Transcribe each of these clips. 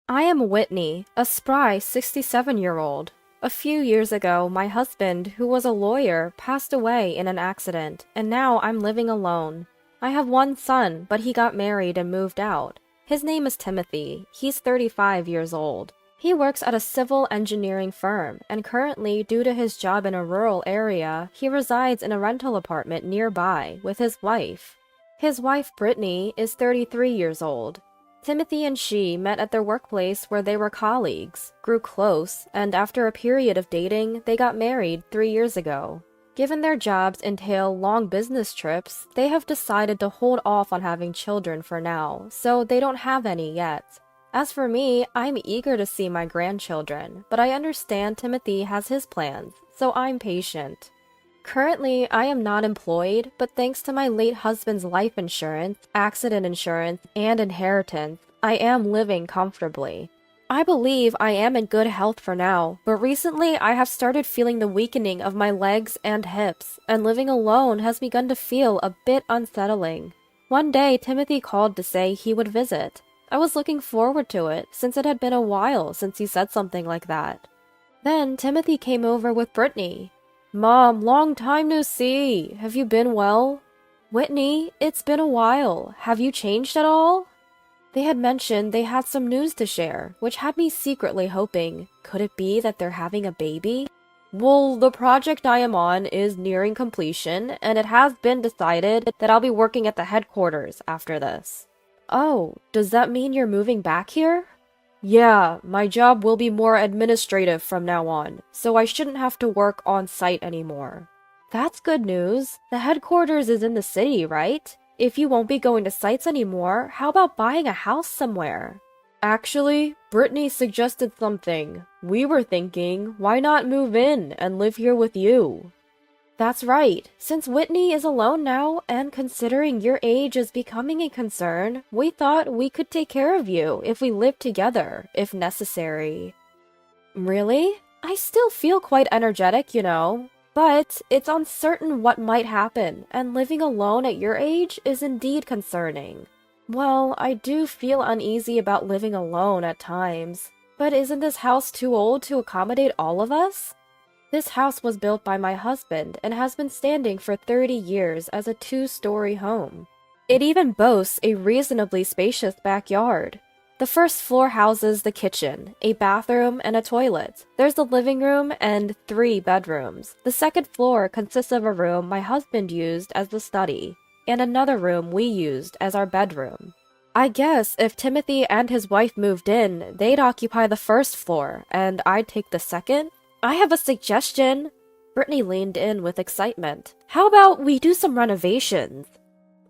I am Whitney, a spry 67-year-old. A few years ago, my husband, who was a lawyer, passed away in an accident, and now I'm living alone. I have one son, but he got married and moved out. His name is Timothy. He's 35 years old. He works at a civil engineering firm, and currently, due to his job in a rural area, he resides in a rental apartment nearby with his wife. His wife, Brittany, is 33 years old. Timothy and she met at their workplace where they were colleagues, grew close, and after a period of dating, they got married 3 years ago. Given their jobs entail long business trips, they have decided to hold off on having children for now, so they don't have any yet. As for me, I'm eager to see my grandchildren, but I understand Timothy has his plans, so I'm patient. Currently, I am not employed, but thanks to my late husband's life insurance, accident insurance, and inheritance, I am living comfortably. I believe I am in good health for now, but recently I have started feeling the weakening of my legs and hips, and living alone has begun to feel a bit unsettling. One day, Timothy called to say he would visit. I was looking forward to it, since it had been a while since he said something like that. Then, Timothy came over with Brittany. "Mom, long time no see. Have you been well?" "Whitney, it's been a while. Have you changed at all?" They had mentioned they had some news to share, which had me secretly hoping, could it be that they're having a baby? "Well, the project I am on is nearing completion, and it has been decided that I'll be working at the headquarters after this." "Oh, does that mean you're moving back here?" "Yeah, my job will be more administrative from now on, so I shouldn't have to work on site anymore." "That's good news. The headquarters is in the city, right? If you won't be going to sites anymore, how about buying a house somewhere?" "Actually, Brittany suggested something. We were thinking, why not move in and live here with you?" "That's right. Since Whitney is alone now, and considering your age is becoming a concern, we thought we could take care of you if we lived together, if necessary." "Really? I still feel quite energetic, you know. But it's uncertain what might happen, and living alone at your age is indeed concerning." "Well, I do feel uneasy about living alone at times. But isn't this house too old to accommodate all of us?" "This house was built by my husband and has been standing for 30 years as a 2-story home. It even boasts a reasonably spacious backyard. The first floor houses the kitchen, a bathroom, and a toilet. There's the living room and 3 bedrooms. The second floor consists of a room my husband used as the study, and another room we used as our bedroom. I guess if Timothy and his wife moved in, they'd occupy the first floor, and I'd take the second. I have a suggestion." Brittany leaned in with excitement. "How about we do some renovations?"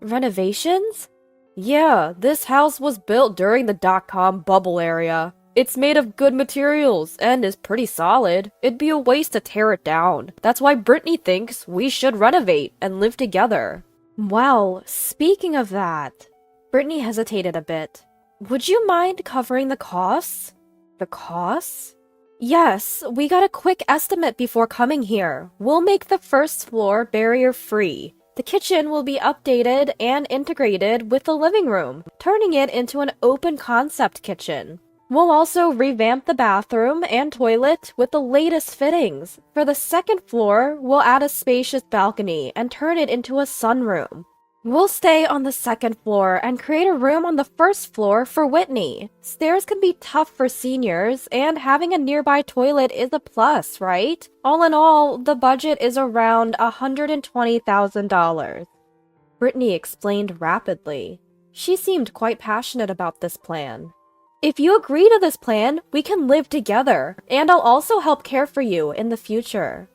"Renovations?" "Yeah, this house was built during the dot-com bubble era. It's made of good materials and is pretty solid. It'd be a waste to tear it down. That's why Brittany thinks we should renovate and live together." "Well, speaking of that..." Brittany hesitated a bit. "Would you mind covering the costs?" "The costs?" "Yes, we got a quick estimate before coming here. We'll make the first floor barrier-free. The kitchen will be updated and integrated with the living room, turning it into an open-concept kitchen. We'll also revamp the bathroom and toilet with the latest fittings. For the second floor, we'll add a spacious balcony and turn it into a sunroom. We'll stay on the second floor and create a room on the first floor for Whitney. Stairs can be tough for seniors, and having a nearby toilet is a plus, right? All in all, the budget is around $120,000. Brittany explained rapidly. She seemed quite passionate about this plan. "If you agree to this plan, we can live together, and I'll also help care for you in the future."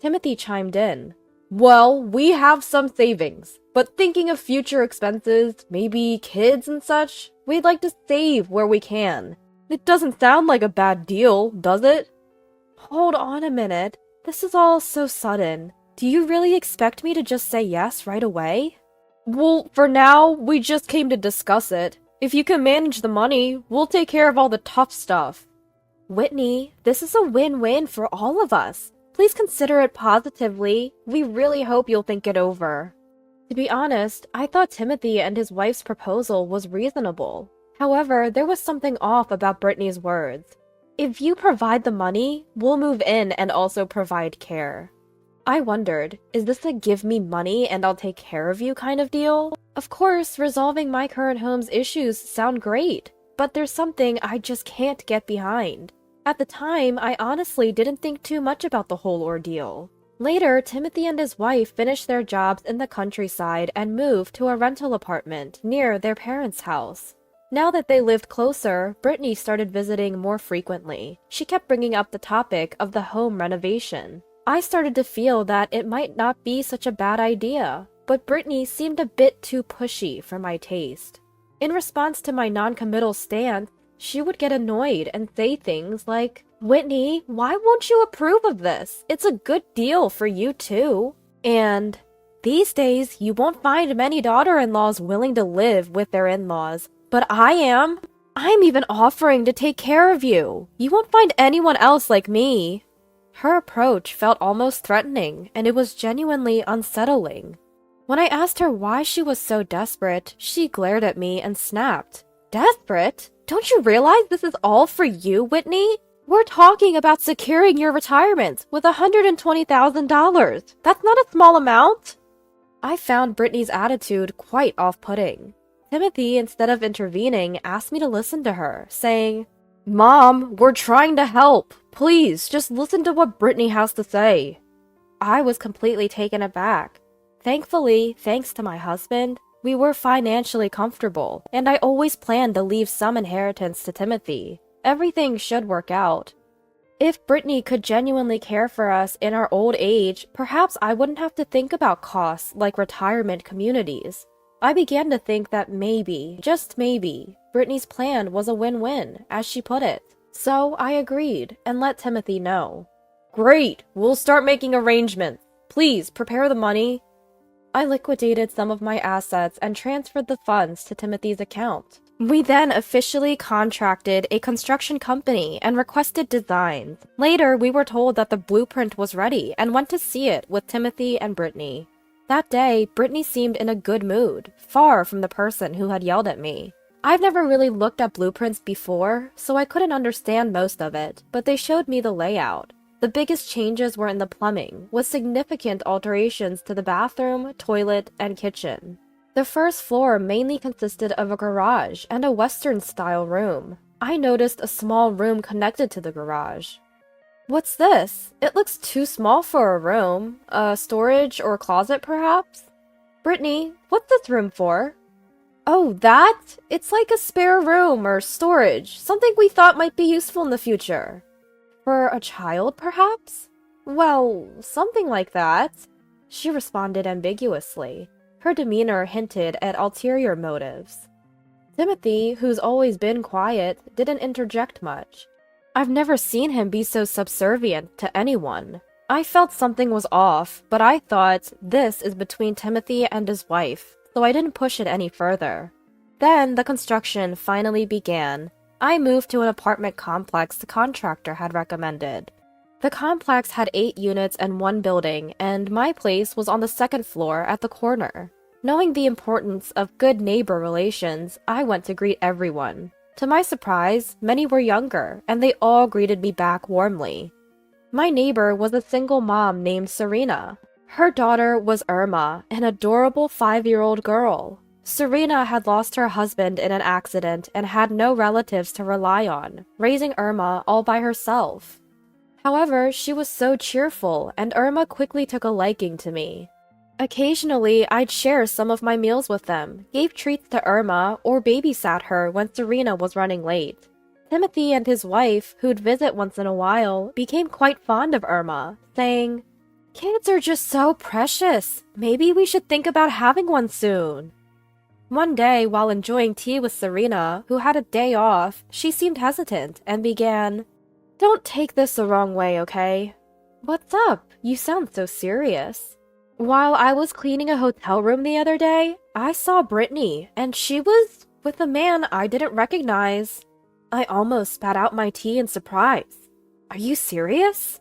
Timothy chimed in. "Well, we have some savings, but thinking of future expenses, maybe kids and such, we'd like to save where we can. It doesn't sound like a bad deal, does it?" "Hold on a minute. This is all so sudden. Do you really expect me to just say yes right away?" "Well, for now, we just came to discuss it. If you can manage the money, we'll take care of all the tough stuff." "Whitney, this is a win-win for all of us. Please consider it positively. We really hope you'll think it over." To be honest, I thought Timothy and his wife's proposal was reasonable. However, there was something off about Brittany's words. If you provide the money, we'll move in and also provide care. I wondered, is this a give me money and I'll take care of you kind of deal? Of course, resolving my current home's issues sound great, but there's something I just can't get behind. At the time, I honestly didn't think too much about the whole ordeal. Later, Timothy and his wife finished their jobs in the countryside and moved to a rental apartment near their parents' house. Now that they lived closer, Brittany started visiting more frequently. She kept bringing up the topic of the home renovation. I started to feel that it might not be such a bad idea, but Brittany seemed a bit too pushy for my taste. In response to my non-committal stance, she would get annoyed and say things like, "Whitney, why won't you approve of this? It's a good deal for you too." And, "These days, you won't find many daughter-in-laws willing to live with their in-laws, but I am. I'm even offering to take care of you. You won't find anyone else like me." Her approach felt almost threatening, and it was genuinely unsettling. When I asked her why she was so desperate, she glared at me and snapped. "Desperate? Don't you realize this is all for you, Whitney? We're talking about securing your retirement with $120,000. That's not a small amount." I found Brittany's attitude quite off-putting. Timothy, instead of intervening, asked me to listen to her, saying, "Mom, we're trying to help. Please, just listen to what Brittany has to say." I was completely taken aback. Thankfully, thanks to my husband, we were financially comfortable, and I always planned to leave some inheritance to Timothy. Everything should work out. If Brittany could genuinely care for us in our old age, perhaps I wouldn't have to think about costs like retirement communities. I began to think that maybe, just maybe, Brittany's plan was a win-win, as she put it. So I agreed and let Timothy know. "Great, we'll start making arrangements. Please prepare the money." I liquidated some of my assets and transferred the funds to Timothy's account. We then officially contracted a construction company and requested designs. Later, we were told that the blueprint was ready and went to see it with Timothy and Brittany. That day, Brittany seemed in a good mood, far from the person who had yelled at me. I've never really looked at blueprints before, so I couldn't understand most of it, but they showed me the layout. The biggest changes were in the plumbing, with significant alterations to the bathroom, toilet, and kitchen. The first floor mainly consisted of a garage and a Western-style room. I noticed a small room connected to the garage. "What's this? It looks too small for a room. A storage or closet, perhaps?" "Brittany, what's this room for?" "Oh, that? It's like a spare room or storage, something we thought might be useful in the future." "For a child, perhaps?" "Well, something like that." She responded ambiguously. Her demeanor hinted at ulterior motives. Timothy, who's always been quiet, didn't interject much. I've never seen him be so subservient to anyone. I felt something was off, but I thought this is between Timothy and his wife, so I didn't push it any further. Then the construction finally began. I moved to an apartment complex the contractor had recommended. The complex had 8 units and 1 building, and my place was on the 2nd floor at the corner. Knowing the importance of good neighbor relations, I went to greet everyone. To my surprise, many were younger, and they all greeted me back warmly. My neighbor was a single mom named Serena. Her daughter was Irma, an adorable 5-year-old girl. Serena had lost her husband in an accident and had no relatives to rely on, raising Irma all by herself. However, she was so cheerful, and Irma quickly took a liking to me. Occasionally, I'd share some of my meals with them, gave treats to Irma, or babysat her when Serena was running late. Timothy and his wife, who'd visit once in a while, became quite fond of Irma, saying, "Kids are just so precious. Maybe we should think about having one soon." One day, while enjoying tea with Serena, who had a day off, she seemed hesitant and began, "Don't take this the wrong way, okay?" "What's up? You sound so serious." "While I was cleaning a hotel room the other day, I saw Brittany, and she was with a man I didn't recognize." I almost spat out my tea in surprise. "Are you serious?"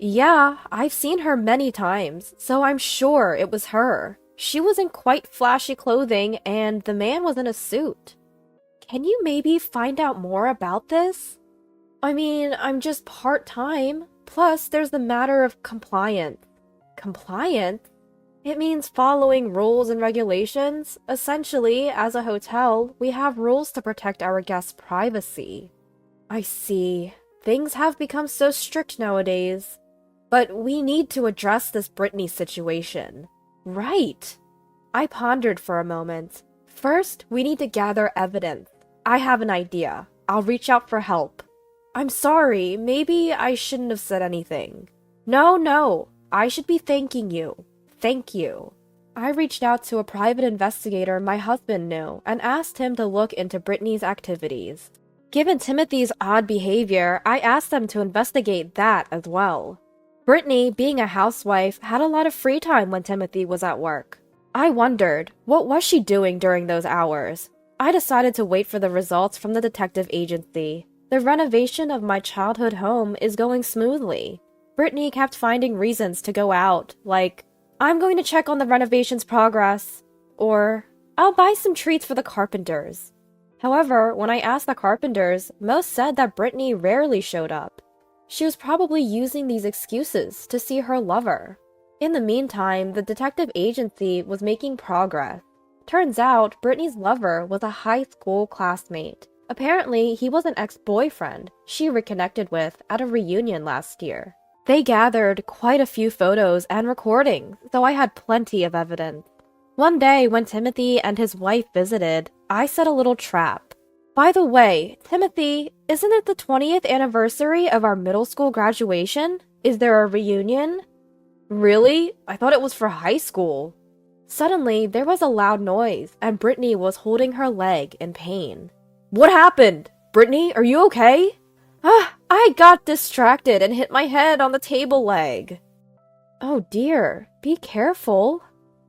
"Yeah, I've seen her many times, so I'm sure it was her. She was in quite flashy clothing, and the man was in a suit." Can you maybe find out more about this? I mean, I'm just part-time. Plus, there's the matter of compliance. Compliance? It means following rules and regulations. Essentially, as a hotel, we have rules to protect our guests' privacy. I see. Things have become so strict nowadays. But we need to address this Brittany situation. Right. I pondered for a moment. First, we need to gather evidence. I have an idea. I'll reach out for help. I'm sorry, maybe I shouldn't have said anything. No, I should be thanking you. Thank you. I reached out to a private investigator my husband knew and asked him to look into Brittany's activities. Given Timothy's odd behavior, I asked them to investigate that as well. Brittany, being a housewife, had a lot of free time when Timothy was at work. I wondered, what was she doing during those hours? I decided to wait for the results from the detective agency. The renovation of my childhood home is going smoothly. Brittany kept finding reasons to go out, like, I'm going to check on the renovation's progress, or I'll buy some treats for the carpenters. However, when I asked the carpenters, most said that Brittany rarely showed up. She was probably using these excuses to see her lover. In the meantime, the detective agency was making progress. Turns out, Brittany's lover was a high school classmate. Apparently, he was an ex-boyfriend she reconnected with at a reunion last year. They gathered quite a few photos and recordings, so I had plenty of evidence. One day, when Timothy and his wife visited, I set a little trap. By the way, Timothy, isn't it the 20th anniversary of our middle school graduation? Is there a reunion? Really? I thought it was for high school. Suddenly, there was a loud noise, and Brittany was holding her leg in pain. What happened? Brittany, are you okay? I got distracted and hit my head on the table leg. Oh dear, be careful.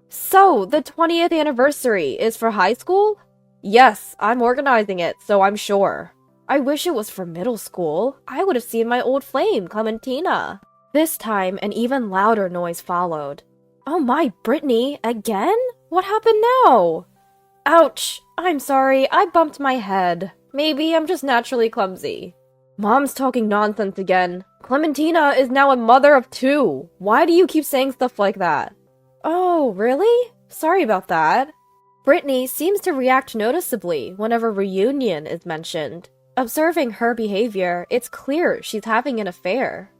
So, the 20th anniversary is for high school? Yes, I'm organizing it, so I'm sure. I wish it was for middle school. I would have seen my old flame, Clementina. This time, an even louder noise followed. Oh my, Brittany, again? What happened now? Ouch, I'm sorry, I bumped my head. Maybe I'm just naturally clumsy. Mom's talking nonsense again. Clementina is now a mother of 2. Why do you keep saying stuff like that? Oh, really? Sorry about that. Brittany seems to react noticeably whenever reunion is mentioned. Observing her behavior, it's clear she's having an affair.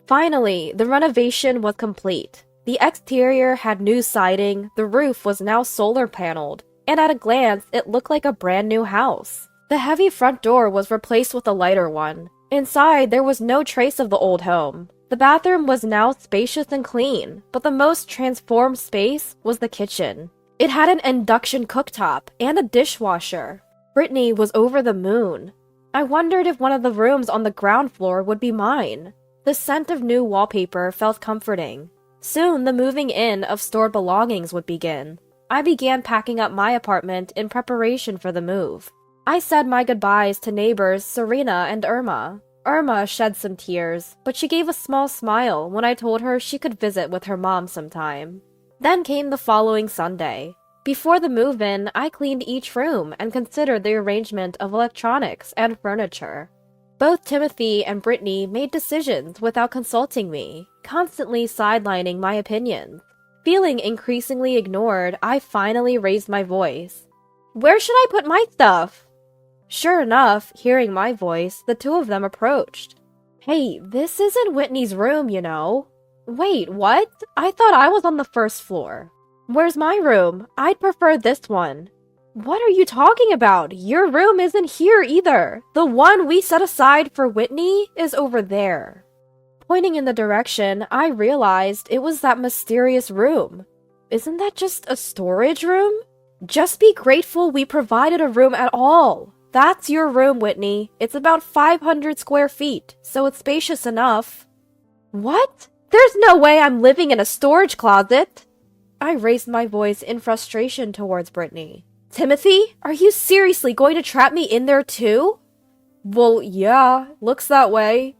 Finally, the renovation was complete. The exterior had new siding, the roof was now solar paneled, and at a glance, it looked like a brand new house. The heavy front door was replaced with a lighter one. Inside, there was no trace of the old home. The bathroom was now spacious and clean, but the most transformed space was the kitchen. It had an induction cooktop and a dishwasher. Brittany was over the moon. I wondered if one of the rooms on the ground floor would be mine. The scent of new wallpaper felt comforting. Soon, the moving in of stored belongings would begin. I began packing up my apartment in preparation for the move. I said my goodbyes to neighbors Serena and Irma. Irma shed some tears, but she gave a small smile when I told her she could visit with her mom sometime. Then came the following Sunday. Before the move-in, I cleaned each room and considered the arrangement of electronics and furniture. Both Timothy and Brittany made decisions without consulting me, constantly sidelining my opinions. Feeling increasingly ignored, I finally raised my voice. Where should I put my stuff? Sure enough, hearing my voice, the two of them approached. Hey, this isn't Whitney's room, you know. Wait, what? I thought I was on the first floor. Where's my room? I'd prefer this one. What are you talking about? Your room isn't here either. The one we set aside for Whitney is over there. Pointing in the direction, I realized it was that mysterious room. Isn't that just a storage room? Just be grateful we provided a room at all. That's your room, Whitney. It's about 500 square feet, so it's spacious enough. What? There's no way I'm living in a storage closet. I raised my voice in frustration towards Brittany. Timothy, are you seriously going to trap me in there too? Well, yeah, looks that way.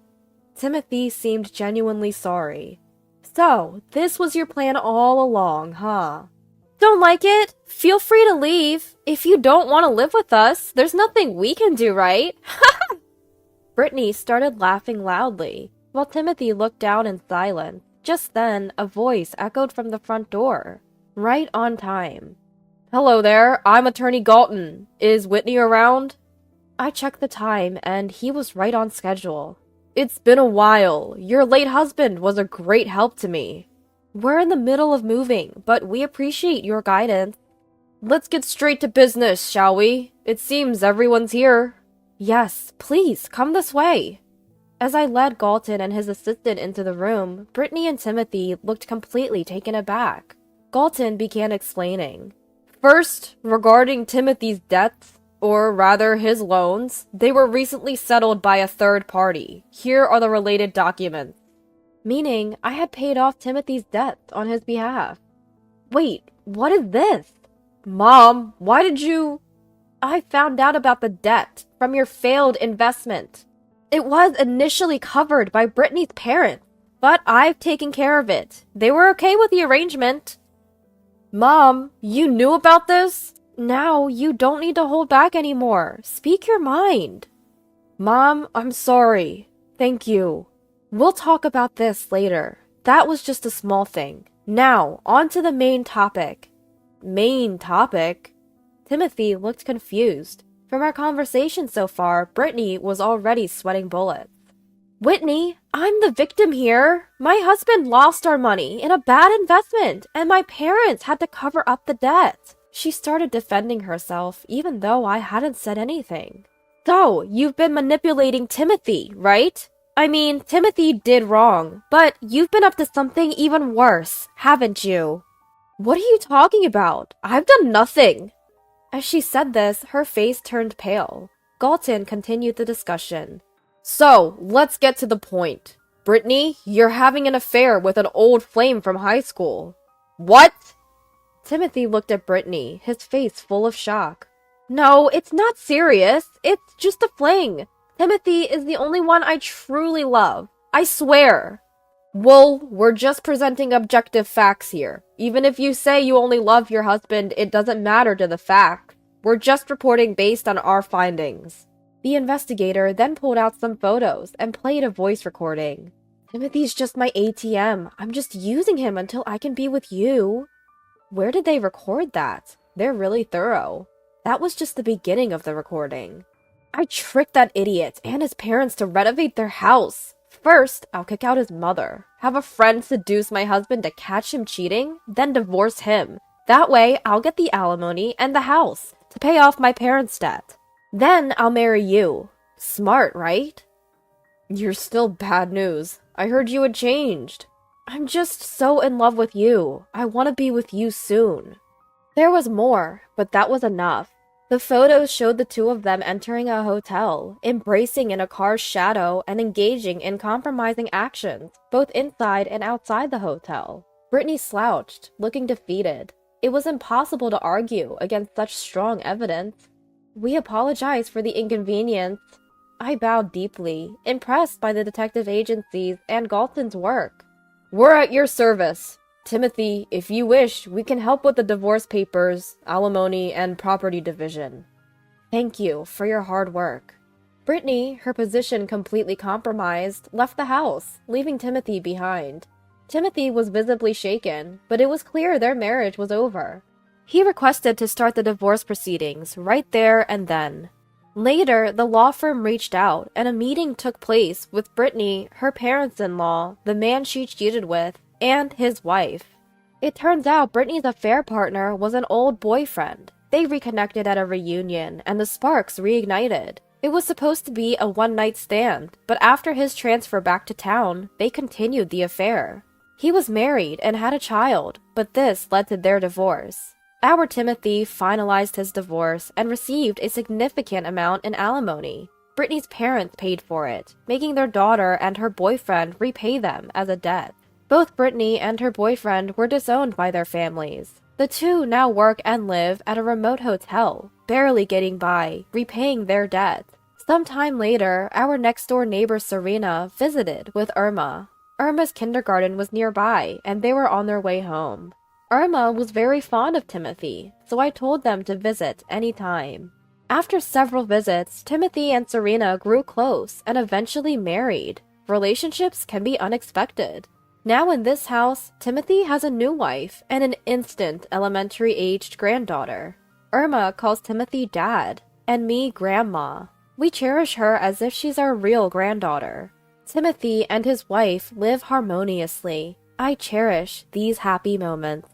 Timothy seemed genuinely sorry. So, this was your plan all along, huh? Don't like it? Feel free to leave. If you don't want to live with us, there's nothing we can do, right? Brittany started laughing loudly, while Timothy looked down in silence. Just then, a voice echoed from the front door. Right on time. Hello there, I'm Attorney Galton. Is Whitney around? I checked the time, and he was right on schedule. It's been a while. Your late husband was a great help to me. We're in the middle of moving, but we appreciate your guidance. Let's get straight to business, shall we? It seems everyone's here. Yes, please, come this way. As I led Galton and his assistant into the room, Brittany and Timothy looked completely taken aback. Galton began explaining. First, regarding Timothy's debts, or rather his loans, they were recently settled by a third party. Here are the related documents. Meaning, I had paid off Timothy's debts on his behalf. Wait, what is this? Mom, why did you... I found out about the debt from your failed investment. It was initially covered by Brittany's parents, but I've taken care of it. They were okay with the arrangement. Mom, you knew about this? Now you don't need to hold back anymore. Speak your mind. Mom, I'm sorry. Thank you. We'll talk about this later. That was just a small thing. Now, on to the main topic. Main topic? Timothy looked confused. From our conversation so far, Brittany was already sweating bullets. Whitney, I'm the victim here. My husband lost our money in a bad investment, and my parents had to cover up the debt. She started defending herself, even though I hadn't said anything. So, you've been manipulating Timothy, right? I mean, Timothy did wrong, but you've been up to something even worse, haven't you? What are you talking about? I've done nothing. As she said this, her face turned pale. Galton continued the discussion. So, let's get to the point. Brittany, you're having an affair with an old flame from high school. What? Timothy looked at Brittany, his face full of shock. No, it's not serious. It's just a fling. Timothy is the only one I truly love. I swear. Well, we're just presenting objective facts here. Even if you say you only love your husband, it doesn't matter to the fact. We're just reporting based on our findings. The investigator then pulled out some photos and played a voice recording. Timothy's just my ATM. I'm just using him until I can be with you. Where did they record that? They're really thorough. That was just the beginning of the recording. I tricked that idiot and his parents to renovate their house. First, I'll kick out his mother, have a friend seduce my husband to catch him cheating, then divorce him. That way, I'll get the alimony and the house to pay off my parents' debt. Then I'll marry you. Smart, right? You're still bad news. I heard you had changed. I'm just so in love with you. I want to be with you soon. There was more, but that was enough. The photos showed the two of them entering a hotel, embracing in a car's shadow, and engaging in compromising actions, both inside and outside the hotel. Brittany slouched, looking defeated. It was impossible to argue against such strong evidence. We apologize for the inconvenience. I bowed deeply, impressed by the detective agencies and Galton's work. We're at your service. Timothy, if you wish, we can help with the divorce papers, alimony, and property division. Thank you for your hard work. Brittany, her position completely compromised, left the house, leaving Timothy behind. Timothy was visibly shaken, but it was clear their marriage was over. He requested to start the divorce proceedings right there and then. Later, the law firm reached out, and a meeting took place with Brittany, her parents-in-law, the man she cheated with, and his wife. It turns out Brittany's affair partner was an old boyfriend. They reconnected at a reunion, and the sparks reignited. It was supposed to be a one-night stand, but after his transfer back to town, they continued the affair. He was married and had a child, but this led to their divorce. Our Timothy finalized his divorce and received a significant amount in alimony. Brittany's parents paid for it, making their daughter and her boyfriend repay them as a debt. Both Brittany and her boyfriend were disowned by their families. The two now work and live at a remote hotel, barely getting by, repaying their debt. Sometime later, our next-door neighbor Serena visited with Irma. Irma's kindergarten was nearby, and they were on their way home. Irma was very fond of Timothy, so I told them to visit anytime. After several visits, Timothy and Serena grew close and eventually married. Relationships can be unexpected. Now in this house, Timothy has a new wife and an instant elementary-aged granddaughter. Irma calls Timothy Dad, and me Grandma. We cherish her as if she's our real granddaughter. Timothy and his wife live harmoniously. I cherish these happy moments.